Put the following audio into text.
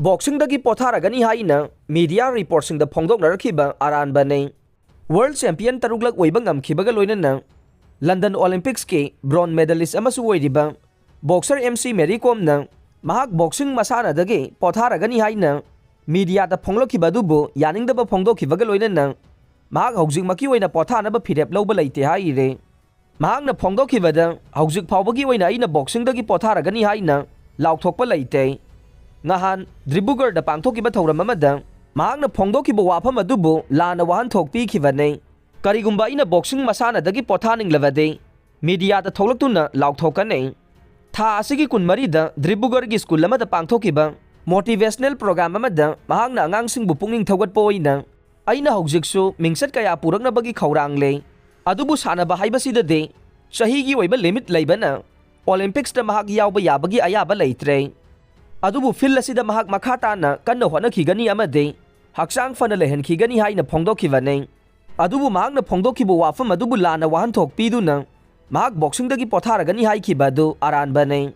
ꯕꯣꯛꯁꯤꯡꯗꯒꯤ ꯄꯣꯊꯥꯔꯒꯅꯤ ꯍꯥꯏꯅ media ꯔꯤꯄꯣꯔꯠꯁꯤꯡꯗ ꯐꯣꯡꯗꯣꯛꯅꯔꯛꯈꯤꯕ ꯑꯔꯥꯟꯕꯅꯤ꯫ ꯋꯥꯔꯜड champion 6ꯂꯛ ꯑꯣꯏꯕ ꯉꯝꯈꯤꯕꯒ ꯂꯣꯏꯅꯅ ꯂꯟꯗꯟ ꯑꯣꯂꯤꯝꯄꯤꯛꯁꯀꯤ ꯕ꯭ꯔꯣꯟꯖ ꯃꯦꯗꯥꯂꯤꯁꯠ ꯑꯃꯁꯨ ꯑꯣꯏꯔꯤꯕ ꯕꯣꯛꯁꯔ MC ꯃꯦꯔꯤ ꯀꯣꯝꯅ ꯃꯍꯥꯛ ꯕꯣꯛꯁꯤꯡ ꯃꯁꯥꯟꯅꯗꯒꯤ ꯄꯣꯊꯥꯔꯒꯅꯤ ꯍꯥꯏꯅ ꯃꯤꯗꯤꯌꯥꯗ ꯐꯣꯡꯂꯛꯈꯤꯕ ꯑꯗꯨꯕꯨ ꯌꯥꯅꯤꯡꯗꯕ ꯐꯣꯡꯗꯣꯛꯈꯤꯕꯒ ꯂꯣꯏꯅꯅ ꯃꯍꯥꯛ ꯍꯧꯖꯤꯛꯃꯛꯀꯤ ꯑꯣꯏꯅ ꯄꯣꯊꯥꯅꯕ ꯐꯤꯔꯦꯞ ꯂꯧꯕ ꯂꯩꯇꯦ ꯍꯥꯏꯔꯦ꯫ ꯃꯍꯥꯛꯅ ꯐꯣꯡꯗꯣꯛꯈꯤꯕꯗ ꯍꯧꯖꯤꯛ ꯐꯥꯎꯕꯒꯤ ꯑꯣꯏꯅ ꯑꯩꯅ ꯕꯣꯛꯁꯤꯡꯗꯒꯤ ꯄꯣꯊꯥꯔꯒꯅꯤ ꯍꯥꯏꯅ ꯂꯥꯎꯊꯣꯛꯄ ꯂꯩꯇꯦ꯫ ꯉꯍꯥꯟ ꯗꯤꯕ꯭ꯔꯨꯒꯔꯗ ꯄꯥꯡꯊꯣꯛꯈꯤꯕ ꯊꯧꯔꯝ ꯑꯃꯗ ꯃꯍꯥꯛꯅ ꯐꯣꯡꯗꯣꯛꯈꯤꯕ ꯋꯥꯐꯝ ꯑꯗꯨꯕꯨ ꯂꯥꯟꯅ ꯋꯥꯍꯟꯊꯣꯛ ꯄꯤꯈꯤꯕꯅꯤ꯫ ꯀꯔꯤꯒꯨꯝꯕ ꯑꯩꯅ ꯕꯣꯛꯁꯤꯡ ꯃꯁꯥꯟꯅꯗꯒꯤ ꯄꯣꯊꯥꯅꯤꯡꯂꯕꯗꯤ ꯃꯤꯗꯤꯌꯥꯗ ꯊꯣꯛꯂꯛꯇꯨꯅ ꯂꯥꯎꯊꯣꯛꯀꯅꯤ꯫ ꯊꯥ ꯑꯁꯤꯒꯤ 24ꯗ ꯗꯤꯕ꯭ꯔꯨꯒꯔꯒꯤ ꯁ꯭ꯀꯨꯜ ꯑꯃꯗ ꯄꯥꯡꯊꯣꯛꯈꯤꯕ ꯃꯣꯇꯤꯚꯦꯁꯅꯦꯜ ꯄ꯭ꯔꯣꯒ꯭ꯔꯥꯝ ꯑꯃꯗ ꯃꯍꯥꯛꯅ ꯑꯉꯥꯡꯁꯤꯡꯕꯨ ꯄꯨꯛꯅꯤꯡ ꯊꯧꯒꯠꯄ ꯑꯣꯏꯅ ꯑꯩꯅ ꯍꯧꯖꯤꯛꯁꯨ ꯃꯤꯡꯆꯠ ꯀꯌꯥ ꯄꯨꯔꯛꯅꯕꯒꯤ ꯈꯧꯔꯥꯡꯂꯦ, ꯑꯗꯨꯕꯨ ꯁꯥꯟꯅꯕ ꯍꯥꯏꯕꯁꯤꯗꯗꯤ ꯆꯍꯤꯒꯤ ꯑꯣꯏꯕ ꯂꯤꯃꯤꯠ ꯂꯩꯕꯅ ꯑꯣꯂꯤꯝꯄꯤꯛꯁꯇ ꯃꯍꯥꯛ ꯌꯥꯎꯕ ꯌꯥꯕꯒꯤ ꯑꯌꯥꯕ ꯂꯩꯇ꯭ꯔꯦ꯫ ꯑꯗꯨꯕꯨ ꯐꯤꯜ ꯑꯁꯤꯗ ꯃꯍꯥꯛ ꯃꯈꯥ ꯇꯥꯅ ꯀꯟꯅ ꯍꯣꯠꯅꯈꯤꯒꯅꯤ ꯑꯃꯗꯤ ꯍꯛꯆꯥꯡ ꯐꯅ ꯂꯩꯍꯟꯈꯤꯒꯅꯤ ꯍꯥꯏꯅ ꯐꯣꯡꯗꯣꯛꯈꯤꯕꯅꯤ꯫ ꯑꯗꯨꯕꯨ ꯃꯍꯥꯛꯅ ꯐꯣꯡꯗꯣꯛꯈꯤꯕ ꯋꯥꯐꯝ ꯑꯗꯨꯕꯨ ꯂꯥꯟꯅ ꯋꯥꯍꯟꯊꯣꯛ ꯄꯤꯗꯨꯅ ꯃꯍꯥꯛ ꯕꯣꯛꯁꯤꯡꯗꯒꯤ ꯄꯣꯊꯥꯔꯒꯅꯤ ꯍꯥꯏꯈꯤꯕ ꯑꯗꯨ ꯑꯔꯥꯟꯕꯅꯤ꯫